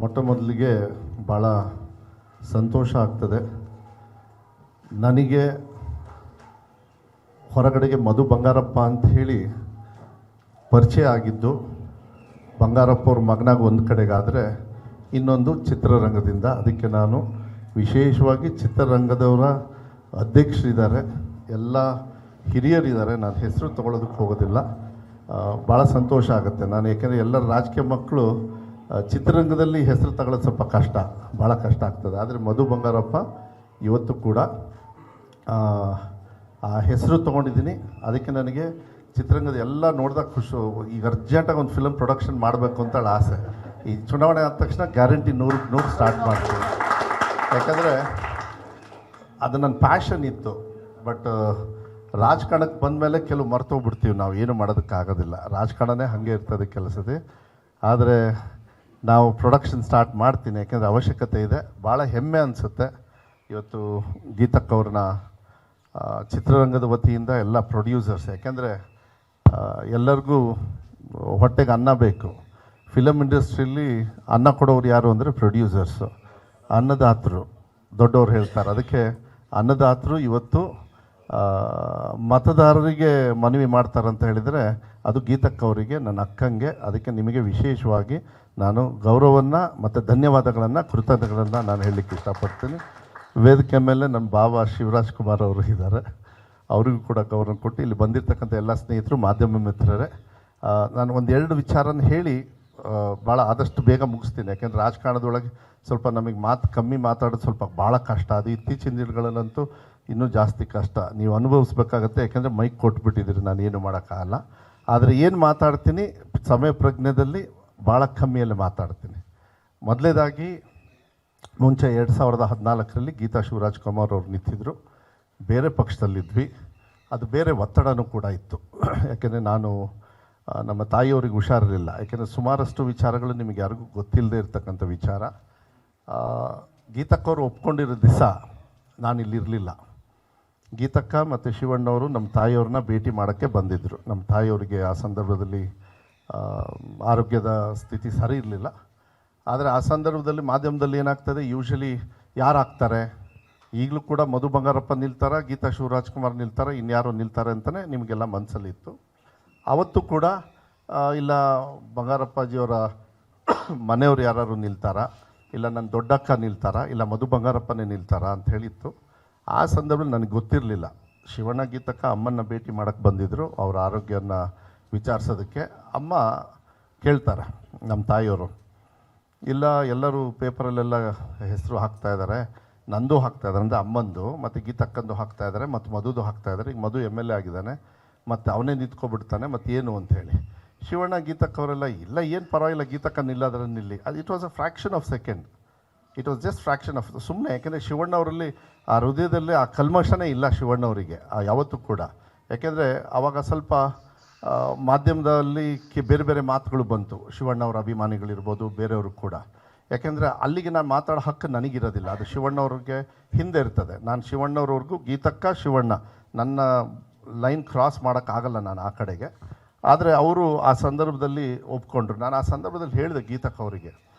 ಮೊಟ್ಟ ಮೊದಲಿಗೆ ಭಾಳ ಸಂತೋಷ ಆಗ್ತದೆ. ನನಗೆ ಹೊರಗಡೆಗೆ ಮಧು ಬಂಗಾರಪ್ಪ ಅಂತ ಹೇಳಿ ಪರಿಚಯ ಆಗಿದ್ದು ಬಂಗಾರಪ್ಪ ಅವ್ರ ಮಗನಾಗ ಒಂದು ಕಡೆಗಾದರೆ ಇನ್ನೊಂದು ಚಿತ್ರರಂಗದಿಂದ. ಅದಕ್ಕೆ ನಾನು ವಿಶೇಷವಾಗಿ ಚಿತ್ರರಂಗದವರ ಅಧ್ಯಕ್ಷರಿದ್ದಾರೆ, ಎಲ್ಲ ಹಿರಿಯರಿದ್ದಾರೆ, ನಾನು ಹೆಸರು ತೊಗೊಳೋದಕ್ಕೆ ಹೋಗೋದಿಲ್ಲ. ಭಾಳ ಸಂತೋಷ ಆಗುತ್ತೆ. ನಾನು ಏಕೆಂದರೆ ಎಲ್ಲ ರಾಜಕೀಯ ಮಕ್ಕಳು ಚಿತ್ರರಂಗದಲ್ಲಿ ಹೆಸರು ತಗೊಳ್ಳೋದು ಸ್ವಲ್ಪ ಕಷ್ಟ, ಭಾಳ ಕಷ್ಟ ಆಗ್ತದೆ. ಆದರೆ ಮಧು ಬಂಗಾರಪ್ಪ ಇವತ್ತು ಕೂಡ ಆ ಹೆಸರು ತೊಗೊಂಡಿದ್ದೀನಿ. ಅದಕ್ಕೆ ನನಗೆ ಚಿತ್ರರಂಗದ ಎಲ್ಲ ನೋಡಿದಾಗ ಖುಷಿ. ಈಗ ಅರ್ಜೆಂಟಾಗಿ ಒಂದು ಫಿಲಮ್ ಪ್ರೊಡಕ್ಷನ್ ಮಾಡಬೇಕು ಅಂತ ಆಸೆ. ಈ ಚುನಾವಣೆ ಆದ ತಕ್ಷಣ ಗ್ಯಾರಂಟಿ 100% ಸ್ಟಾರ್ಟ್ ಮಾಡ್ತೀನಿ. ಯಾಕಂದರೆ ಅದು ನನ್ನ ಪ್ಯಾಷನ್ ಇತ್ತು. ಬಟ್ ರಾಜಕಾರಣಕ್ಕೆ ಬಂದಮೇಲೆ ಕೆಲವು ಮರ್ತೋಗ್ಬಿಡ್ತೀವಿ, ನಾವು ಏನು ಮಾಡೋದಕ್ಕಾಗೋದಿಲ್ಲ. ರಾಜಕಾರಣನೇ ಹಾಗೆ ಇರ್ತದೆ ಕೆಲಸದೇ. ಆದರೆ ನಾವು ಪ್ರೊಡಕ್ಷನ್ ಸ್ಟಾರ್ಟ್ ಮಾಡ್ತೀನಿ, ಯಾಕೆಂದರೆ ಅವಶ್ಯಕತೆ ಇದೆ. ಭಾಳ ಹೆಮ್ಮೆ ಅನಿಸುತ್ತೆ ಇವತ್ತು ಗೀತಕ್ಕ ಅವ್ರನ್ನ ಚಿತ್ರರಂಗದ ವತಿಯಿಂದ ಎಲ್ಲ ಪ್ರೊಡ್ಯೂಸರ್ಸ್, ಯಾಕೆಂದರೆ ಎಲ್ಲರಿಗೂ ಹೊಟ್ಟೆಗೆ ಅನ್ನ ಬೇಕು. ಫಿಲಮ್ ಇಂಡಸ್ಟ್ರಿಯಲ್ಲಿ ಅನ್ನ ಕೊಡೋರು ಯಾರು ಅಂದರೆ ಪ್ರೊಡ್ಯೂಸರ್ಸು, ಅನ್ನದಾತರು ದೊಡ್ಡವ್ರು ಹೇಳ್ತಾರೆ. ಅದಕ್ಕೆ ಅನ್ನದಾತರು ಇವತ್ತು ಮತದಾರರಿಗೆ ಮನವಿ ಮಾಡ್ತಾರಂತ ಹೇಳಿದರೆ ಅದು ಗೀತಕ್ಕ ಅವರಿಗೆ, ನನ್ನ ಅಕ್ಕಂಗೆ. ಅದಕ್ಕೆ ನಿಮಗೆ ವಿಶೇಷವಾಗಿ ನಾನು ಗೌರವವನ್ನು ಮತ್ತು ಧನ್ಯವಾದಗಳನ್ನು, ಕೃತಜ್ಞತೆಗಳನ್ನು ನಾನು ಹೇಳಲಿಕ್ಕೆ ಇಷ್ಟಪಡ್ತೀನಿ. ವೇದಿಕೆ ಮೇಲೆ ನನ್ನ ಬಾಬಾ ಶಿವರಾಜ್ ಕುಮಾರ್ ಅವರು ಇದ್ದಾರೆ, ಅವರಿಗೂ ಕೂಡ ಗೌರವ ಕೊಟ್ಟು ಇಲ್ಲಿ ಬಂದಿರತಕ್ಕಂಥ ಎಲ್ಲ ಸ್ನೇಹಿತರು, ಮಾಧ್ಯಮ ಮಿತ್ರರೇ, ನಾನು ಒಂದೆರಡು ವಿಚಾರನ ಹೇಳಿ ಭಾಳ ಆದಷ್ಟು ಬೇಗ ಮುಗಿಸ್ತೀನಿ. ಯಾಕೆಂದರೆ ರಾಜಕಾರಣದೊಳಗೆ ಸ್ವಲ್ಪ ನಮಗೆ ಕಮ್ಮಿ ಮಾತಾಡೋದು ಸ್ವಲ್ಪ ಭಾಳ ಕಷ್ಟ. ಅದು ಇತ್ತೀಚಿನ ದಿನಗಳಲ್ಲಂತೂ ಇನ್ನೂ ಜಾಸ್ತಿ ಕಷ್ಟ, ನೀವು ಅನುಭವಿಸ್ಬೇಕಾಗತ್ತೆ. ಯಾಕೆಂದರೆ ಮೈಕ್ ಕೊಟ್ಬಿಟ್ಟಿದ್ದೀರಿ, ನಾನು ಏನು ಮಾಡೋಕ್ಕಾಗಲ್ಲ. ಆದರೆ ಏನು ಮಾತಾಡ್ತೀನಿ ಸಮಯ ಪ್ರಜ್ಞೆಯಲ್ಲಿ ಭಾಳ ಕಮ್ಮಿಯಲ್ಲಿ ಮಾತಾಡ್ತೀನಿ. ಮೊದಲೇದಾಗಿ ಮುಂಚೆ 2014ರಲ್ಲಿ ಗೀತಾ ಶಿವರಾಜ್ ಕುಮಾರ್ ಅವ್ರು ನಿಂತಿದ್ದರು, ಬೇರೆ ಪಕ್ಷದಲ್ಲಿದ್ವಿ. ಅದು ಬೇರೆ ಒತ್ತಡನೂ ಕೂಡ ಇತ್ತು. ಯಾಕೆಂದರೆ ನಾನು ನಮ್ಮ ತಾಯಿಯವ್ರಿಗೆ ಹುಷಾರಿರಲಿಲ್ಲ. ಯಾಕೆಂದರೆ ಸುಮಾರಷ್ಟು ವಿಚಾರಗಳು ನಿಮಗೆ ಯಾರಿಗೂ ಗೊತ್ತಿಲ್ಲದೆ ಇರತಕ್ಕಂಥ ವಿಚಾರ. ಗೀತಕ್ಕವ್ರು ಒಪ್ಕೊಂಡಿರೋ ದಿವಸ ನಾನು ಇಲ್ಲಿರಲಿಲ್ಲ. ಗೀತಕ್ಕ ಮತ್ತು ಶಿವಣ್ಣವರು ನಮ್ಮ ತಾಯಿಯವ್ರನ್ನ ಭೇಟಿ ಮಾಡೋಕ್ಕೆ ಬಂದಿದ್ದರು. ನಮ್ಮ ತಾಯಿಯವರಿಗೆ ಆ ಸಂದರ್ಭದಲ್ಲಿ ಆರೋಗ್ಯದ ಸ್ಥಿತಿ ಸರಿ ಇರಲಿಲ್ಲ. ಆದರೆ ಆ ಸಂದರ್ಭದಲ್ಲಿ ಮಾಧ್ಯಮದಲ್ಲಿ ಏನಾಗ್ತದೆ, ಯೂಶ್ವಲಿ ಯಾರು ಆಗ್ತಾರೆ, ಈಗಲೂ ಕೂಡ ಮಧು ಬಂಗಾರಪ್ಪ ನಿಲ್ತಾರೆ, ಗೀತಾ ಶಿವರಾಜ್ ಕುಮಾರ್ ನಿಲ್ತಾರೆ, ಇನ್ಯಾರೋ ನಿಲ್ತಾರೆ ಅಂತಲೇ ನಿಮಗೆಲ್ಲ ಮನಸ್ಸಲ್ಲಿತ್ತು. ಆವತ್ತು ಕೂಡ ಇಲ್ಲ ಬಂಗಾರಪ್ಪಾಜಿಯವರ ಮನೆಯವ್ರು ಯಾರು ನಿಲ್ತಾರಾ, ಇಲ್ಲ ನನ್ನ ದೊಡ್ಡಕ್ಕ ನಿಲ್ತಾರಾ, ಇಲ್ಲ ಮಧು ಬಂಗಾರಪ್ಪನೇ ನಿಲ್ತಾರಾ ಅಂತ ಹೇಳಿತ್ತು. ಆ ಸಂದರ್ಭದಲ್ಲಿ ನನಗೆ ಗೊತ್ತಿರಲಿಲ್ಲ. ಶಿವಣ್ಣ ಗೀತಕ್ಕ ಅಮ್ಮನ ಭೇಟಿ ಮಾಡೋಕ್ಕೆ ಬಂದಿದ್ದರು, ಅವ್ರ ಆರೋಗ್ಯನ ವಿಚಾರಿಸೋದಕ್ಕೆ. ಅಮ್ಮ ಕೇಳ್ತಾರೆ ನಮ್ಮ ತಾಯಿಯವರು, ಇಲ್ಲ ಎಲ್ಲರೂ ಪೇಪರಲ್ಲೆಲ್ಲ ಹೆಸರು ಹಾಕ್ತಾಯಿದ್ದಾರೆ, ನಂದು ಹಾಕ್ತಾಯಿದ್ದಾರೆ ಅಂದರೆ ಅಮ್ಮಂದು, ಮತ್ತು ಗೀತಕ್ಕಂದು ಹಾಕ್ತಾಯಿದ್ದಾರೆ, ಮತ್ತು ಮಧುದು ಹಾಕ್ತಾಯಿದ್ದಾರೆ. ಈಗ ಮಧು MLA ಆಗಿದ್ದಾನೆ, ಮತ್ತು ಅವನೇ ನಿಂತ್ಕೊಬಿಡ್ತಾನೆ, ಮತ್ತು ಏನು ಅಂಥೇಳಿ. ಶಿವಣ್ಣ ಗೀತಕ್ಕವರೆಲ್ಲ ಇಲ್ಲ ಏನು ಪರವಾಗಿಲ್ಲ, ಗೀತಕ್ಕ ನಿಲ್ಲಾದ್ರೆ ನಿಲ್ಲಿ. ಅದು it was a fraction of second, it was just fraction of ಸುಮ್ಮನೆ. ಯಾಕೆಂದರೆ ಶಿವಣ್ಣವರಲ್ಲಿ ಆ ಹೃದಯದಲ್ಲಿ ಆ ಕಲ್ಮಶನೇ ಇಲ್ಲ ಶಿವಣ್ಣವರಿಗೆ ಯಾವತ್ತೂ ಕೂಡ. ಯಾಕೆಂದರೆ ಆವಾಗ ಸ್ವಲ್ಪ ಮಾಧ್ಯಮದಲ್ಲಿ ಬೇರೆ ಬೇರೆ ಮಾತುಗಳು ಬಂತು, ಶಿವಣ್ಣವ್ರ ಅಭಿಮಾನಿಗಳಿರ್ಬೋದು, ಬೇರೆಯವರು ಕೂಡ. ಯಾಕೆಂದರೆ ಅಲ್ಲಿಗೆ ನಾನು ಮಾತಾಡೋ ಹಕ್ಕು ನನಗಿರೋದಿಲ್ಲ, ಅದು ಶಿವಣ್ಣವ್ರಿಗೆ ಹಿಂದೆ ಇರ್ತದೆ. ನಾನು ಶಿವಣ್ಣವ್ರವ್ರಿಗೂ ಗೀತಕ್ಕ ಶಿವಣ್ಣ ನನ್ನ ಲೈನ್ ಕ್ರಾಸ್ ಮಾಡೋಕ್ಕಾಗಲ್ಲ ನಾನು ಆ ಕಡೆಗೆ. ಆದರೆ ಅವರು ಆ ಸಂದರ್ಭದಲ್ಲಿ ಒಪ್ಕೊಂಡ್ರು. ನಾನು ಆ ಸಂದರ್ಭದಲ್ಲಿ ಹೇಳಿದೆ ಗೀತಕ್ಕ ಅವರಿಗೆ,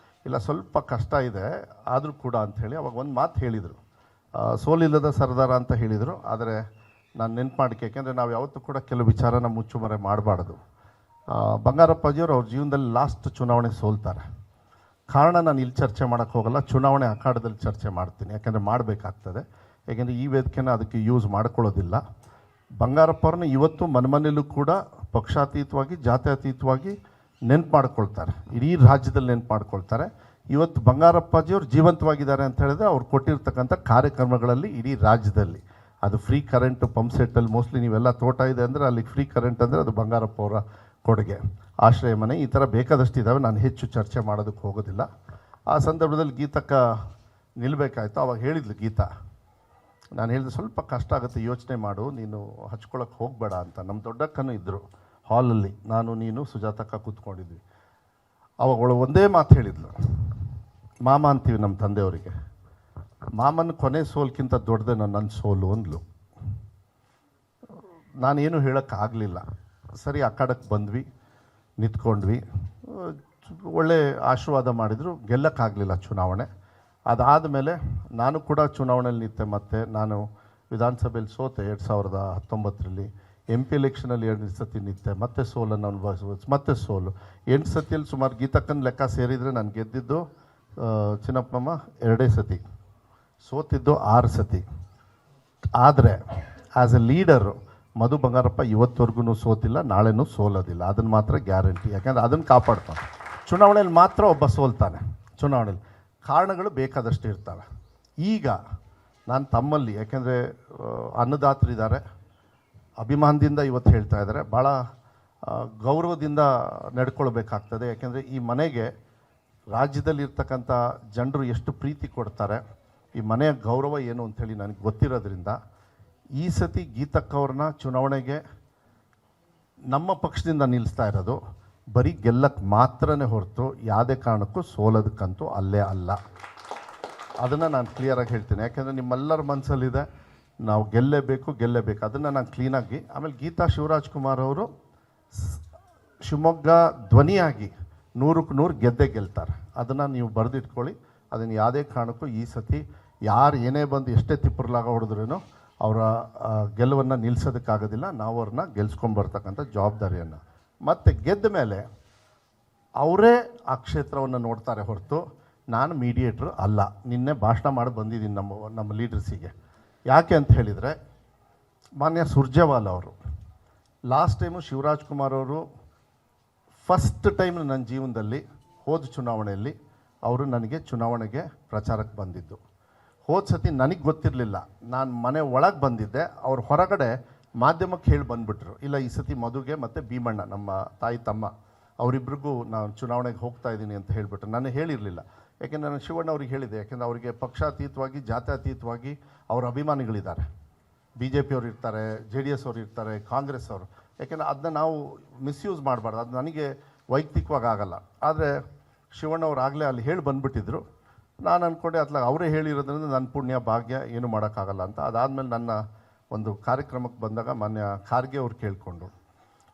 ಇಲ್ಲ ಸ್ವಲ್ಪ ಕಷ್ಟ ಇದೆ ಆದರೂ ಕೂಡ ಅಂಥೇಳಿ. ಅವಾಗ ಒಂದು ಮಾತು ಹೇಳಿದರು, ಸೋಲಿಲ್ಲದ ಸರ್ದಾರ ಅಂತ ಹೇಳಿದರು. ಆದರೆ ನಾನು ನೆನ್ಪು ಮಾಡಿಕೆ, ಯಾಕೆಂದರೆ ನಾವು ಯಾವತ್ತೂ ಕೂಡ ಕೆಲವು ವಿಚಾರನ ಮುಚ್ಚುಮರೆ ಮಾಡಬಾರ್ದು. ಬಂಗಾರಪ್ಪಾಜಿಯವರು ಅವ್ರ ಜೀವನದಲ್ಲಿ ಲಾಸ್ಟ್ ಚುನಾವಣೆ ಸೋಲ್ತಾರೆ. ಕಾರಣ ನಾನು ಇಲ್ಲಿ ಚರ್ಚೆ ಮಾಡೋಕ್ಕೆ ಹೋಗಲ್ಲ, ಚುನಾವಣೆ ಅಖಾಡದಲ್ಲಿ ಚರ್ಚೆ ಮಾಡ್ತೀನಿ. ಯಾಕೆಂದರೆ ಮಾಡಬೇಕಾಗ್ತದೆ, ಯಾಕೆಂದರೆ ಈ ವೇದಿಕೆನ ಅದಕ್ಕೆ ಯೂಸ್ ಮಾಡ್ಕೊಳ್ಳೋದಿಲ್ಲ. ಬಂಗಾರಪ್ಪವ್ರನ್ನ ಇವತ್ತು ಮನೆಯಲ್ಲೂ ಕೂಡ ಪಕ್ಷಾತೀತವಾಗಿ, ಜಾತ್ಯತೀತವಾಗಿ ನೆನ್ಪು ಮಾಡ್ಕೊಳ್ತಾರೆ, ಇಡೀ ರಾಜ್ಯದಲ್ಲಿ ನೆನ್ಪು ಮಾಡ್ಕೊಳ್ತಾರೆ. ಇವತ್ತು ಬಂಗಾರಪ್ಪಾಜಿಯವರು ಜೀವಂತವಾಗಿದ್ದಾರೆ ಅಂತ ಹೇಳಿದ್ರೆ ಅವ್ರು ಕೊಟ್ಟಿರ್ತಕ್ಕಂಥ ಕಾರ್ಯಕ್ರಮಗಳಲ್ಲಿ ಇಡೀ ರಾಜ್ಯದಲ್ಲಿ, ಅದು ಫ್ರೀ ಕರೆಂಟು ಪಂಪ್ ಸೆಟ್ಟಲ್ಲಿ ಮೋಸ್ಟ್ಲಿ ನೀವೆಲ್ಲ ತೋಟ ಇದೆ ಅಂದರೆ ಅಲ್ಲಿಗೆ ಫ್ರೀ ಕರೆಂಟ್ ಅಂದರೆ ಅದು ಬಂಗಾರಪ್ಪ ಅವರ ಕೊಡುಗೆ. ಆಶ್ರಯ ಮನೆ ಈ ಥರ ಬೇಕಾದಷ್ಟು ಇದ್ದಾವೆ, ನಾನು ಹೆಚ್ಚು ಚರ್ಚೆ ಮಾಡೋದಕ್ಕೆ ಹೋಗೋದಿಲ್ಲ. ಆ ಸಂದರ್ಭದಲ್ಲಿ ಗೀತಕ್ಕ ನಿಲ್ಲಬೇಕಾಯ್ತು. ಅವಾಗ ಹೇಳಿದ್ಲು ಗೀತಾ, ನಾನು ಹೇಳಿದೆ ಸ್ವಲ್ಪ ಕಷ್ಟ ಆಗುತ್ತೆ, ಯೋಚನೆ ಮಾಡು, ನೀನು ಹಚ್ಕೊಳ್ಳೋಕೆ ಹೋಗಬೇಡ ಅಂತ. ನಮ್ಮ ದೊಡ್ಡಕ್ಕನೂ ಇದ್ದರು ಹಾಲಲ್ಲಿ, ನಾನು ನೀನು ಸುಜಾತಕ್ಕ ಕೂತ್ಕೊಂಡಿದ್ವಿ. ಅವಾಗ ಅವಳು ಒಂದೇ ಮಾತು ಹೇಳಿದ್ಲು, ಮಾಮ ಅಂತೀವಿ ನಮ್ಮ ತಂದೆಯವರಿಗೆ, ಮಾಮನ ಕೊನೆ ಸೋಲ್ಕಿಂತ ದೊಡ್ಡದೆ ನನ್ನ ಸೋಲು ಅಂದ್ಲು. ನಾನೇನು ಹೇಳೋಕ್ಕಾಗಲಿಲ್ಲ. ಸರಿ, ಆ ಕಡೆಗೆ ಬಂದ್ವಿ, ನಿಂತ್ಕೊಂಡ್ವಿ. ಒಳ್ಳೆ ಆಶೀರ್ವಾದ ಮಾಡಿದರು. ಗೆಲ್ಲಕ್ಕಾಗಲಿಲ್ಲ ಚುನಾವಣೆ. ಅದಾದ ಮೇಲೆ ನಾನು ಕೂಡ ಚುನಾವಣೆಯಲ್ಲಿ ನಿಂತೆ. ಮತ್ತು ನಾನು ವಿಧಾನಸಭೆಯಲ್ಲಿ ಸೋತೆ 2019ರಲ್ಲಿ. MP ಎಲೆಕ್ಷನಲ್ಲಿ 2 ಸತಿ ನಿಂತೆ, ಮತ್ತೆ ಸೋಲನ್ನು ಅನುಭವಿಸ್ಬೋದು, ಮತ್ತೆ ಸೋಲು. 8 ಸತಿಯಲ್ಲಿ ಸುಮಾರು ಗೀತಕ್ಕನ ಲೆಕ್ಕ ಸೇರಿದರೆ ನಾನು ಗೆದ್ದಿದ್ದು ಚಿನ್ನಪ್ಪಮ್ಮ 2 ಸತಿ, ಸೋತಿದ್ದು 6 ಸತಿ. ಆದರೆ as A leader Madhu Bangarappa ಇವತ್ತವರೆಗೂ ಸೋತಿಲ್ಲ, ನಾಳೆನೂ ಸೋಲೋದಿಲ್ಲ. ಅದನ್ನು ಮಾತ್ರ ಗ್ಯಾರಂಟಿ. ಯಾಕೆಂದರೆ ಅದನ್ನು ಕಾಪಾಡ್ತಾನೆ. ಚುನಾವಣೆಯಲ್ಲಿ ಮಾತ್ರ ಒಬ್ಬ ಸೋಲ್ತಾನೆ. ಚುನಾವಣೆಯಲ್ಲಿ ಕಾರಣಗಳು ಬೇಕಾದಷ್ಟು ಇರ್ತವೆ. ಈಗ ನಾನು ತಮ್ಮಲ್ಲಿ, ಯಾಕೆಂದರೆ ಅನ್ನದಾತರಿದ್ದಾರೆ, ಅಭಿಮಾನದಿಂದ ಇವತ್ತು ಹೇಳ್ತಾ ಇದ್ದಾರೆ, ಭಾಳ ಗೌರವದಿಂದ ನಡ್ಕೊಳ್ಬೇಕಾಗ್ತದೆ. ಯಾಕೆಂದರೆ ಈ ಮನೆಗೆ ರಾಜ್ಯದಲ್ಲಿರ್ತಕ್ಕಂಥ ಜನರು ಎಷ್ಟು ಪ್ರೀತಿ ಕೊಡ್ತಾರೆ, ಈ ಮನೆಯ ಗೌರವ ಏನು ಅಂಥೇಳಿ ನನಗೆ ಗೊತ್ತಿರೋದ್ರಿಂದ ಈ ಸತಿ ಗೀತಕ್ಕವ್ರನ್ನ ಚುನಾವಣೆಗೆ ನಮ್ಮ ಪಕ್ಷದಿಂದ ನಿಲ್ಲಿಸ್ತಾ ಇರೋದು ಬರೀ ಗೆಲ್ಲಕ್ಕೆ ಮಾತ್ರನೇ ಹೊರತು ಯಾವುದೇ ಕಾರಣಕ್ಕೂ ಸೋಲೋದಕ್ಕಂತೂ ಅಲ್ಲೇ ಅಲ್ಲ. ಅದನ್ನು ನಾನು ಕ್ಲಿಯರಾಗಿ ಹೇಳ್ತೀನಿ. ಯಾಕೆಂದರೆ ನಿಮ್ಮೆಲ್ಲರ ಮನಸ್ಸಲ್ಲಿದೆ ನಾವು ಗೆಲ್ಲೇಬೇಕು. ಅದನ್ನು ನಾನು ಕ್ಲೀನಾಗಿ. ಆಮೇಲೆ ಗೀತಾ ಶಿವರಾಜ್ಕುಮಾರ್ ಅವರು ಶಿವಮೊಗ್ಗ ಧ್ವನಿಯಾಗಿ 100ಕ್ಕೆ 100 ಗೆಲ್ತಾರೆ. ಅದನ್ನು ನೀವು ಬರೆದಿಟ್ಕೊಳ್ಳಿ. ಅದನ್ನು ಯಾವುದೇ ಕಾರಣಕ್ಕೂ ಈ ಸತಿ ಯಾರು ಏನೇ ಬಂದು ಎಷ್ಟೇ ತಿಪ್ಪರ್ಲಾಗ ಹೊಡೆದ್ರೂ ಅವರ ಗೆಲುವನ್ನು ನಿಲ್ಲಿಸೋದಕ್ಕಾಗೋದಿಲ್ಲ. ನಾವು ಅವ್ರನ್ನ ಗೆಲ್ಸ್ಕೊಂಬರ್ತಕ್ಕಂಥ ಜವಾಬ್ದಾರಿಯನ್ನು. ಮತ್ತು ಗೆದ್ದ ಮೇಲೆ ಅವರೇ ಆ ಕ್ಷೇತ್ರವನ್ನು ನೋಡ್ತಾರೆ ಹೊರತು ನಾನು ಮೀಡಿಯೇಟ್ರು ಅಲ್ಲ. ನಿನ್ನೆ ಭಾಷಣ ಮಾಡಿ ಬಂದಿದ್ದೀನಿ ನಮ್ಮ ಲೀಡರ್ಸಿಗೆ. ಯಾಕೆ ಅಂತ ಹೇಳಿದರೆ, ಮಾನ್ಯ ಸುರ್ಜೇವಾಲಾ ಅವರು ಲಾಸ್ಟ್ ಟೈಮು ಶಿವರಾಜ್ಕುಮಾರ್ ಅವರು ಫಸ್ಟ್ ಟೈಮ್ ನನ್ನ ಜೀವನದಲ್ಲಿ ಹೋದ ಚುನಾವಣೆಯಲ್ಲಿ ಅವರು ನನಗೆ ಚುನಾವಣೆಗೆ ಪ್ರಚಾರಕ್ಕೆ ಬಂದಿದ್ದು. ಹೋದ ಸತಿ ನನಗೆ ಗೊತ್ತಿರಲಿಲ್ಲ. ನಾನು ಮನೆ ಒಳಗೆ ಬಂದಿದ್ದೆ, ಅವ್ರು ಹೊರಗಡೆ ಮಾಧ್ಯಮಕ್ಕೆ ಹೇಳಿ ಬಂದುಬಿಟ್ರು, ಇಲ್ಲ ಈ ಸತಿ ಮಧುಗೆ ಮತ್ತು ಭೀಮಣ್ಣ ನಮ್ಮ ತಾಯಿ ತಮ್ಮ ಅವರಿಬ್ರಿಗೂ ನಾನು ಚುನಾವಣೆಗೆ ಹೋಗ್ತಾ ಇದ್ದೀನಿ ಅಂತ ಹೇಳಿಬಿಟ್ರು. ನಾನು ಹೇಳಿರಲಿಲ್ಲ. ಯಾಕೆಂದರೆ ನಾನು ಶಿವಣ್ಣ ಅವ್ರಿಗೆ ಹೇಳಿದೆ. ಯಾಕೆಂದರೆ ಅವರಿಗೆ ಪಕ್ಷಾತೀತವಾಗಿ ಜಾತ್ಯತೀತವಾಗಿ ಅವರ ಅಭಿಮಾನಿಗಳಿದ್ದಾರೆ. BJP ಅವರು ಇರ್ತಾರೆ, JDS ಅವರು ಇರ್ತಾರೆ, ಕಾಂಗ್ರೆಸ್ ಅವರು. ಯಾಕೆಂದರೆ ಅದನ್ನ ನಾವು ಮಿಸ್ಯೂಸ್ ಮಾಡಬಾರ್ದು. ಅದು ನನಗೆ ವೈಯಕ್ತಿಕವಾಗಿ ಆಗಲ್ಲ. ಆದರೆ ಶಿವಣ್ಣವ್ರು ಆಗಲೇ ಅಲ್ಲಿ ಹೇಳಿ ಬಂದುಬಿಟ್ಟಿದ್ರು. ನಾನು ಅಂದ್ಕೊಂಡೆ ಅತ್ಲಾಗ ಅವರೇ ಹೇಳಿರೋದ್ರಿಂದ ನನ್ನ ಪುಣ್ಯ ಭಾಗ್ಯ ಏನು ಮಾಡೋಕ್ಕಾಗಲ್ಲ ಅಂತ. ಅದಾದಮೇಲೆ ನನ್ನ ಒಂದು ಕಾರ್ಯಕ್ರಮಕ್ಕೆ ಬಂದಾಗ ಮಾನ್ಯ ಖಾರ್ಗೆ ಅವ್ರು ಕೇಳಿಕೊಂಡ್ರು.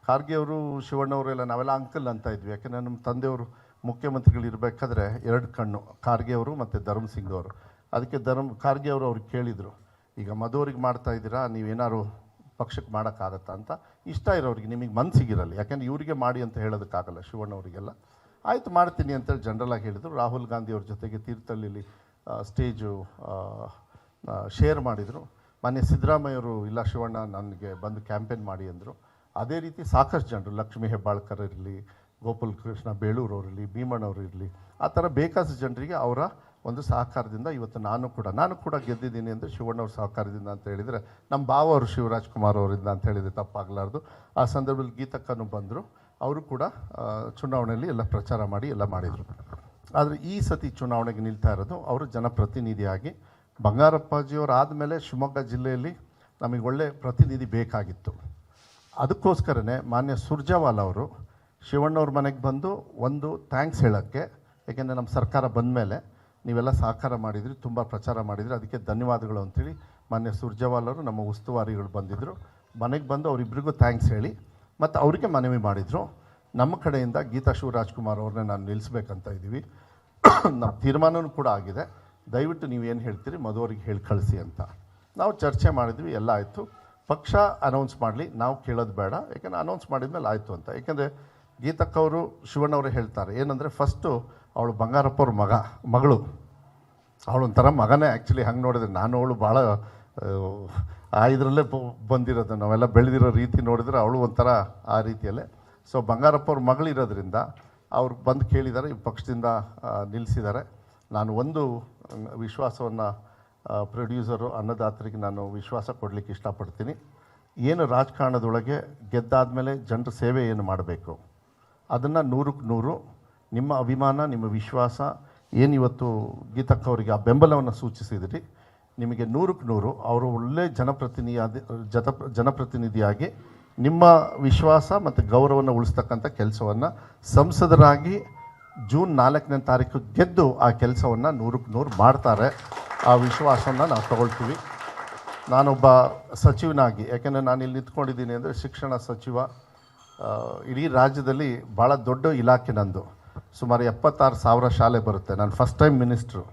ಖಾರ್ಗೆ ಅವರು ಶಿವಣ್ಣವರೆಲ್ಲ ನಾವೆಲ್ಲ ಅಂಕಲ್ ಅಂತ ಇದ್ವಿ. ಯಾಕೆಂದರೆ ನಮ್ಮ ತಂದೆಯವರು ಮುಖ್ಯಮಂತ್ರಿಗಳಿರಬೇಕಾದ್ರೆ 2 ಕಣ್ಣು, ಖಾರ್ಗೆ ಅವರು ಮತ್ತು ಧರ್ಮಸಿಂಗ್ ಅವರು. ಅದಕ್ಕೆ ಖಾರ್ಗೆ ಅವರು ಅವ್ರಿಗೆ ಕೇಳಿದರು, ಈಗ ಮಧುವ್ರಿಗೆ ಮಾಡ್ತಾ ಇದ್ದೀರಾ, ನೀವೇನಾದ್ರು ಪಕ್ಷಕ್ಕೆ ಮಾಡೋಕ್ಕಾಗತ್ತಾ ಅಂತ. ಇಷ್ಟ ಇರೋರಿಗೆ, ನಿಮಗೆ ಮನಸ್ಸಿಗಿರಲ್ಲ. ಯಾಕೆಂದರೆ ಇವರಿಗೆ ಮಾಡಿ ಅಂತ ಹೇಳೋದಕ್ಕಾಗಲ್ಲ ಶಿವಣ್ಣವರಿಗೆಲ್ಲ. ಆಯಿತು ಮಾಡ್ತೀನಿ ಅಂತೇಳಿ ಜನರಲಾಗಿ ಹೇಳಿದರು. ರಾಹುಲ್ ಗಾಂಧಿ ಅವ್ರ ಜೊತೆಗೆ ತೀರ್ಥಹಳ್ಳಿಲಿ ಸ್ಟೇಜು ಶೇರ್ ಮಾಡಿದರು. ಮಾನ್ಯ ಸಿದ್ದರಾಮಯ್ಯವರು ಇಲ್ಲ ಶಿವಣ್ಣ ನನಗೆ ಬಂದು ಕ್ಯಾಂಪೇನ್ ಮಾಡಿ ಅಂದರು. ಅದೇ ರೀತಿ ಸಾಕಷ್ಟು ಜನರು, ಲಕ್ಷ್ಮೀ ಹೆಬ್ಬಾಳ್ಕರ್ ಇರಲಿ, ಗೋಪಾಲ್ ಕೃಷ್ಣ ಬೇಳೂರವ್ರು ಇರಲಿ, ಭೀಮಣ್ಣವ್ರು ಇರಲಿ, ಆ ಥರ ಬೇಕಾದಷ್ಟು ಜನರಿಗೆ ಅವರ ಒಂದು ಸಹಕಾರದಿಂದ ಇವತ್ತು ನಾನು ಕೂಡ ಗೆದ್ದಿದ್ದೀನಿ ಅಂದರೆ ಶಿವಣ್ಣವ್ರ ಸಹಕಾರದಿಂದ ಅಂತ ಹೇಳಿದರೆ, ನಮ್ಮ ಭಾವ ಅವರು ಶಿವರಾಜ್ಕುಮಾರ್ ಅವರಿಂದ ಅಂತ ಹೇಳಿದರೆ ತಪ್ಪಾಗಲಾರ್ದು. ಆ ಸಂದರ್ಭದಲ್ಲಿ ಗೀತಕ್ಕನು ಬಂದರು. ಅವರು ಕೂಡ ಚುನಾವಣೆಯಲ್ಲಿ ಎಲ್ಲ ಪ್ರಚಾರ ಮಾಡಿ ಎಲ್ಲ ಮಾಡಿದರು. ಆದರೆ ಈ ಸತಿ ಚುನಾವಣೆಗೆ ನಿಲ್ತಾ ಇರೋದು ಅವರು ಜನಪ್ರತಿನಿಧಿಯಾಗಿ. ಬಂಗಾರಪ್ಪಾಜಿಯವರು ಆದಮೇಲೆ ಶಿವಮೊಗ್ಗ ಜಿಲ್ಲೆಯಲ್ಲಿ ನಮಗೆ ಒಳ್ಳೆ ಪ್ರತಿನಿಧಿ ಬೇಕಾಗಿತ್ತು. ಅದಕ್ಕೋಸ್ಕರನೇ ಮಾನ್ಯ ಸುರ್ಜೇವಾಲಾ ಅವರು ಶಿವಣ್ಣವ್ರ ಮನೆಗೆ ಬಂದು ಒಂದು ಥ್ಯಾಂಕ್ಸ್ ಹೇಳೋಕ್ಕೆ. ಏಕೆಂದರೆ ನಮ್ಮ ಸರ್ಕಾರ ಬಂದ ಮೇಲೆ ನೀವೆಲ್ಲ ಸಹಕಾರ ಮಾಡಿದ್ರಿ, ತುಂಬ ಪ್ರಚಾರ ಮಾಡಿದ್ರಿ, ಅದಕ್ಕೆ ಧನ್ಯವಾದಗಳು ಅಂಥೇಳಿ ಮಾನ್ಯ ಸುರ್ಜೇವಾಲಾ ಅವರು ನಮ್ಮ ಉಸ್ತುವಾರಿಗಳು ಬಂದಿದ್ದರು. ಮನೆಗೆ ಬಂದು ಅವರಿಬ್ಬರಿಗೂ ಥ್ಯಾಂಕ್ಸ್ ಹೇಳಿ ಮತ್ತು ಅವರಿಗೆ ಮನವಿ ಮಾಡಿದರು. ನಮ್ಮ ಕಡೆಯಿಂದ ಗೀತಾ ಶಿವರಾಜ್ಕುಮಾರ್ ಅವ್ರನ್ನೇ ನಾನು ನಿಲ್ಲಿಸ್ಬೇಕಂತ ಇದ್ದೀವಿ. ನಮ್ಮ ತೀರ್ಮಾನವೂ ಕೂಡ ಆಗಿದೆ. ದಯವಿಟ್ಟು ನೀವೇನು ಹೇಳ್ತೀರಿ ಮಧುವರಿಗೆ ಹೇಳಿ ಕಳಿಸಿ ಅಂತ ನಾವು ಚರ್ಚೆ ಮಾಡಿದ್ವಿ. ಎಲ್ಲ ಆಯಿತು. ಪಕ್ಷ ಅನೌನ್ಸ್ ಮಾಡಲಿ, ನಾವು ಕೇಳೋದು ಬೇಡ. ಯಾಕೆಂದರೆ ಅನೌನ್ಸ್ ಮಾಡಿದ್ಮೇಲೆ ಆಯಿತು ಅಂತ. ಏಕೆಂದರೆ ಗೀತಕ್ಕವರು ಶಿವಣ್ಣವರೇ ಹೇಳ್ತಾರೆ ಏನಂದರೆ, ಫಸ್ಟು ಅವಳು ಬಂಗಾರಪ್ಪವ್ರ ಮಗಳು, ಅವಳೊಂಥರ ಮಗನೇ ಆ್ಯಕ್ಚುಲಿ. ಹಂಗೆ ನೋಡಿದ್ರೆ ನಾನು ಅವಳು ಭಾಳ ಇದರಲ್ಲೇ ಬಂದಿರೋದು, ನಾವೆಲ್ಲ ಬೆಳೆದಿರೋ ರೀತಿ ನೋಡಿದ್ರೆ ಅವಳು ಒಂಥರ ಆ ರೀತಿಯಲ್ಲೇ. ಸೊ ಬಂಗಾರಪ್ಪವ್ರ ಮಗಳಿರೋದ್ರಿಂದ ಅವ್ರು ಬಂದು ಕೇಳಿದ್ದಾರೆ, ಈ ಪಕ್ಷದಿಂದ ನಿಲ್ಲಿಸಿದ್ದಾರೆ. ನಾನು ಒಂದು ವಿಶ್ವಾಸವನ್ನು ಪ್ರೊಡ್ಯೂಸರು ಅನ್ನದಾತರಿಗೆ ನಾನು ವಿಶ್ವಾಸ ಕೊಡಲಿಕ್ಕೆ ಇಷ್ಟಪಡ್ತೀನಿ. ಏನು ರಾಜಕಾರಣದೊಳಗೆ ಗೆದ್ದಾದಮೇಲೆ ಜನರ ಸೇವೆ ಏನು ಮಾಡಬೇಕು ಅದನ್ನು 100ಕ್ಕೆ 100 ನಿಮ್ಮ ಅಭಿಮಾನ, ನಿಮ್ಮ ವಿಶ್ವಾಸ ಏನಿವತ್ತು ಗೀತಕ್ಕವರಿಗೆ ಆ ಬೆಂಬಲವನ್ನು ಸೂಚಿಸಿದಿರಿ, ನಿಮಗೆ 100ಕ್ಕೆ 100 ಅವರು ಒಳ್ಳೆ ಜನಪ್ರತಿನಿಧಿಯಾಗಿ ನಿಮ್ಮ ವಿಶ್ವಾಸ ಮತ್ತು ಗೌರವವನ್ನು ಉಳಿಸ್ತಕ್ಕಂಥ ಕೆಲಸವನ್ನು ಸಂಸದರಾಗಿ ಜೂನ್ 4ನೇ ತಾರೀಕು ಗೆದ್ದು ಆ ಕೆಲಸವನ್ನು 100ಕ್ಕೆ 100 ಮಾಡ್ತಾರೆ. ಆ ವಿಶ್ವಾಸವನ್ನು ನಾವು ತಗೊಳ್ತೀವಿ. ನಾನೊಬ್ಬ ಸಚಿವನಾಗಿ, ಯಾಕೆಂದರೆ ನಾನು ಇಲ್ಲಿ ನಿಂತ್ಕೊಂಡಿದ್ದೀನಿ ಅಂದರೆ ಶಿಕ್ಷಣ ಸಚಿವ, ಇಡೀ ರಾಜ್ಯದಲ್ಲಿ ಭಾಳ ದೊಡ್ಡ ಇಲಾಖೆ ನಂದು. ಸುಮಾರು 76,000 ಶಾಲೆ ಬರುತ್ತೆ. ನಾನು ಫಸ್ಟ್ ಟೈಮ್ ಮಿನಿಸ್ಟ್ರು.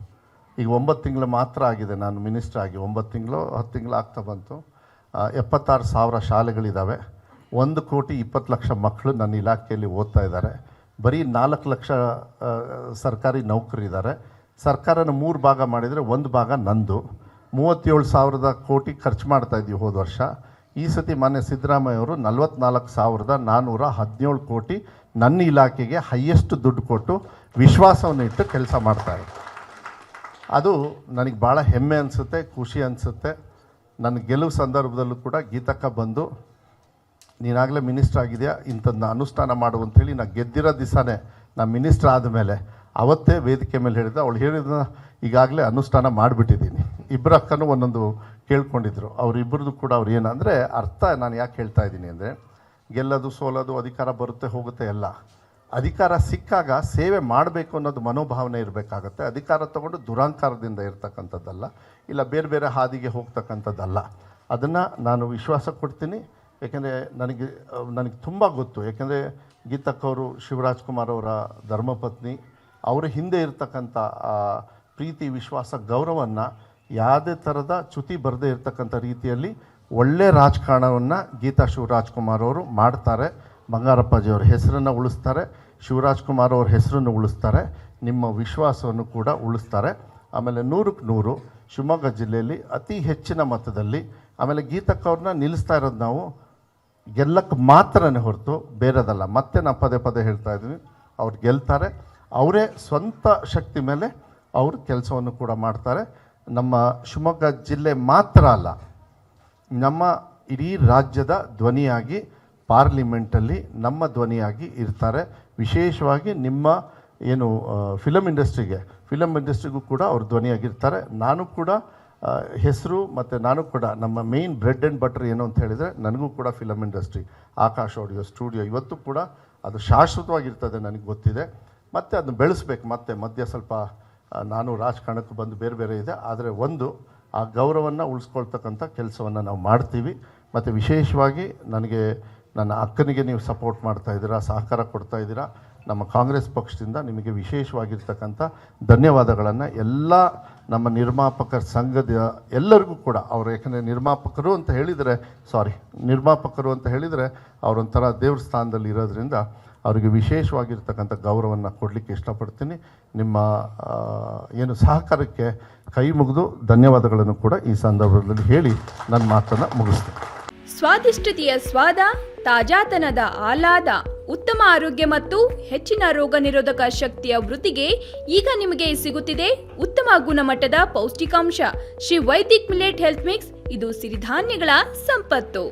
ಈಗ 9 ತಿಂಗಳು ಮಾತ್ರ ಆಗಿದೆ ನಾನು ಮಿನಿಸ್ಟ್ರ್ ಆಗಿ, 9 ತಿಂಗಳು 10 ತಿಂಗಳು ಆಗ್ತಾ ಬಂತು. 76,000 ಶಾಲೆಗಳಿದ್ದಾವೆ. 1,20,00,000 ಮಕ್ಕಳು ನನ್ನ ಇಲಾಖೆಯಲ್ಲಿ ಓದ್ತಾ ಇದ್ದಾರೆ. ಬರೀ 4 ಲಕ್ಷ ಸರ್ಕಾರಿ ನೌಕರಿದ್ದಾರೆ. ಸರ್ಕಾರನ 3 ಭಾಗ ಮಾಡಿದರೆ 1 ಭಾಗ ನಂದು. 37,000 ಕೋಟಿ ಖರ್ಚು ಮಾಡ್ತಾಯಿದ್ವಿ ಹೋದ ವರ್ಷ. ಈ ಸತಿ ಮಾನ್ಯ ಸಿದ್ದರಾಮಯ್ಯ ಅವರು 44,417 ಕೋಟಿ ನನ್ನ ಇಲಾಖೆಗೆ ಹೈಯೆಸ್ಟ್ ದುಡ್ಡು ಕೊಟ್ಟು ವಿಶ್ವಾಸವನ್ನು ಇಟ್ಟು ಕೆಲಸ ಮಾಡ್ತಾರೆ. ಅದು ನನಗೆ ಭಾಳ ಹೆಮ್ಮೆ ಅನಿಸುತ್ತೆ, ಖುಷಿ ಅನಿಸುತ್ತೆ. ನನ್ನ ಗೆಲುವು ಸಂದರ್ಭದಲ್ಲೂ ಕೂಡ ಗೀತಕ್ಕ ಬಂದು ನೀನಾಗಲೇ ಮಿನಿಸ್ಟ್ರ್ ಆಗಿದೆಯಾ, ಇಂಥದ್ದನ್ನ ಅನುಷ್ಠಾನ ಮಾಡು ಅಂಥೇಳಿ ನಾನು ಗೆದ್ದಿರೋ ದಿವಸನೇ ನಾನು ಮಿನಿಸ್ಟ್ರ್ ಆದಮೇಲೆ ಅವತ್ತೇ ವೇದಿಕೆ ಮೇಲೆ ಹೇಳಿದ್ದೆ. ಅವಳು ಹೇಳಿದ್ದನ್ನ ಈಗಾಗಲೇ ಅನುಷ್ಠಾನ ಮಾಡಿಬಿಟ್ಟಿದ್ದೀನಿ. ಇಬ್ಬರು ಅಕ್ಕನೂ ಒಂದೊಂದು ಕೇಳ್ಕೊಂಡಿದ್ರು. ಅವರಿಬ್ಬರದು ಕೂಡ ಅವ್ರು ಏನಂದರೆ ಅರ್ಥ ನಾನು ಯಾಕೆ ಹೇಳ್ತಾ ಇದ್ದೀನಿ ಅಂದರೆ, ಗೆಲ್ಲೋದು ಸೋಲೋದು ಅಧಿಕಾರ ಬರುತ್ತೆ ಹೋಗುತ್ತೆ ಎಲ್ಲ. ಅಧಿಕಾರ ಸಿಕ್ಕಾಗ ಸೇವೆ ಮಾಡಬೇಕು ಅನ್ನೋದು ಮನೋಭಾವನೆ ಇರಬೇಕಾಗತ್ತೆ. ಅಧಿಕಾರ ತಗೊಂಡು ದುರಹಂಕಾರದಿಂದ ಇರ್ತಕ್ಕಂಥದ್ದಲ್ಲ, ಇಲ್ಲ ಬೇರೆ ಬೇರೆ ಹಾದಿಗೆ ಹೋಗ್ತಕ್ಕಂಥದ್ದಲ್ಲ. ಅದನ್ನು ನಾನು ವಿಶ್ವಾಸ ಕೊಡ್ತೀನಿ. ಏಕೆಂದರೆ ನನಗೆ ತುಂಬ ಗೊತ್ತು. ಏಕೆಂದರೆ ಗೀತಕ್ಕವರು ಶಿವರಾಜ್ ಕುಮಾರ್ ಅವರ ಧರ್ಮಪತ್ನಿ. ಅವರ ಹಿಂದೆ ಇರ್ತಕ್ಕಂಥ ಪ್ರೀತಿ, ವಿಶ್ವಾಸ, ಗೌರವವನ್ನು ಯಾವುದೇ ಥರದ ಚ್ಯುತಿ ಬರದೇ ಇರತಕ್ಕಂಥ ರೀತಿಯಲ್ಲಿ ಒಳ್ಳೆಯ ರಾಜಕಾರಣವನ್ನು ಗೀತಾ ಶಿವರಾಜ್ ಕುಮಾರ್ ಅವರು ಮಾಡ್ತಾರೆ. ಬಂಗಾರಪ್ಪಾಜಿಯವರ ಹೆಸರನ್ನು ಉಳಿಸ್ತಾರೆ, ಶಿವರಾಜ್ ಕುಮಾರ್ ಅವ್ರ ಹೆಸರನ್ನು ಉಳಿಸ್ತಾರೆ, ನಿಮ್ಮ ವಿಶ್ವಾಸವನ್ನು ಕೂಡ ಉಳಿಸ್ತಾರೆ. ಆಮೇಲೆ 100ಕ್ಕೆ 100 ಶಿವಮೊಗ್ಗ ಜಿಲ್ಲೆಯಲ್ಲಿ ಅತಿ ಹೆಚ್ಚಿನ ಮತದಲ್ಲಿ. ಆಮೇಲೆ ಗೀತಕ್ಕವ್ರನ್ನ ನಿಲ್ಲಿಸ್ತಾ ಇರೋದು ನಾವು ಗೆಲ್ಲಕ್ಕೆ ಮಾತ್ರನೇ ಹೊರತು ಬೇರೆದಲ್ಲ. ಮತ್ತೆ ನಾನು ಪದೇ ಪದೇ ಹೇಳ್ತಾ ಇದ್ದೀನಿ, ಅವ್ರು ಗೆಲ್ತಾರೆ. ಅವರೇ ಸ್ವಂತ ಶಕ್ತಿ ಮೇಲೆ ಅವರು ಕೆಲಸವನ್ನು ಕೂಡ ಮಾಡ್ತಾರೆ. ನಮ್ಮ ಶಿವಮೊಗ್ಗ ಜಿಲ್ಲೆ ಮಾತ್ರ ಅಲ್ಲ, ನಮ್ಮ ಇಡೀ ರಾಜ್ಯದ ಧ್ವನಿಯಾಗಿ ಪಾರ್ಲಿಮೆಂಟಲ್ಲಿ ನಮ್ಮ ಧ್ವನಿಯಾಗಿ ಇರ್ತಾರೆ. ವಿಶೇಷವಾಗಿ ನಿಮ್ಮ ಏನು ಫಿಲಮ್ ಇಂಡಸ್ಟ್ರಿಗೂ ಕೂಡ ಅವ್ರ ಧ್ವನಿಯಾಗಿರ್ತಾರೆ. ನಾನು ಕೂಡ ಹೆಸರು ಮತ್ತು ನಾನು ಕೂಡ ನಮ್ಮ ಮೇಯ್ನ್ ಬ್ರೆಡ್ ಆ್ಯಂಡ್ ಬಟರ್ ಏನು ಅಂತ ಹೇಳಿದರೆ, ನನಗೂ ಕೂಡ film industry, Akash audio studio ಇವತ್ತು ಕೂಡ ಅದು ಶಾಶ್ವತವಾಗಿರ್ತದೆ ನನಗೆ ಗೊತ್ತಿದೆ. ಮತ್ತು ಅದನ್ನು ಬೆಳೆಸ್ಬೇಕು. ಮತ್ತು ಮಧ್ಯ ಸ್ವಲ್ಪ ನಾನು ರಾಜಕಾರಣಕ್ಕೆ ಬಂದು ಬೇರೆ ಬೇರೆ ಇದೆ. ಆದರೆ ಆ ಗೌರವವನ್ನು ಉಳಿಸ್ಕೊಳ್ತಕ್ಕಂಥ ಕೆಲಸವನ್ನು ನಾವು ಮಾಡ್ತೀವಿ. ಮತ್ತು ವಿಶೇಷವಾಗಿ ನನ್ನ ಅಕ್ಕನಿಗೆ ನೀವು ಸಪೋರ್ಟ್ ಮಾಡ್ತಾಯಿದ್ದೀರಾ, ಸಹಕಾರ ಕೊಡ್ತಾಯಿದ್ದೀರಾ. ನಮ್ಮ ಕಾಂಗ್ರೆಸ್ ಪಕ್ಷದಿಂದ ನಿಮಗೆ ವಿಶೇಷವಾಗಿರ್ತಕ್ಕಂಥ ಧನ್ಯವಾದಗಳನ್ನು ಎಲ್ಲ ನಮ್ಮ ನಿರ್ಮಾಪಕರ ಸಂಘದ ಎಲ್ಲರಿಗೂ ಕೂಡ. ಅವರು ಯಾಕಂದರೆ ನಿರ್ಮಾಪಕರು ಅಂತ ಹೇಳಿದರೆ ಅವರೊಂಥರ ದೇವ್ರ ಸ್ಥಾನದಲ್ಲಿ ಇರೋದ್ರಿಂದ ಅವರಿಗೆ ವಿಶೇಷವಾಗಿರ್ತಕ್ಕಂಥ ಗೌರವವನ್ನು ಕೊಡಲಿಕ್ಕೆ ಇಷ್ಟಪಡ್ತೀನಿ. ನಿಮ್ಮ ಏನು ಸಹಕಾರಕ್ಕೆ ಕೈ ಮುಗಿದು ಧನ್ಯವಾದಗಳನ್ನು ಕೂಡ ಈ ಸಂದರ್ಭದಲ್ಲಿ ಹೇಳಿ ನನ್ನ ಮಾತನ್ನು ಮುಗಿಸ್ತೀನಿ. ಸ್ವಾದಿಷ್ಟತೆಯ ಸ್ವಾದ, ತಾಜಾತನದ ಆಹ್ಲಾದ, ಉತ್ತಮ ಆರೋಗ್ಯ ಮತ್ತು ಹೆಚ್ಚಿನ ರೋಗ ನಿರೋಧಕ ಶಕ್ತಿಯ ವೃದ್ಧಿಗೆ ಈಗ ನಿಮಗೆ ಸಿಗುತ್ತಿದೆ ಉತ್ತಮ ಗುಣಮಟ್ಟದ ಪೌಷ್ಟಿಕಾಂಶ. Shri Vaidik millet health mix. ಇದು ಸಿರಿಧಾನ್ಯಗಳ ಸಂಪತ್ತು.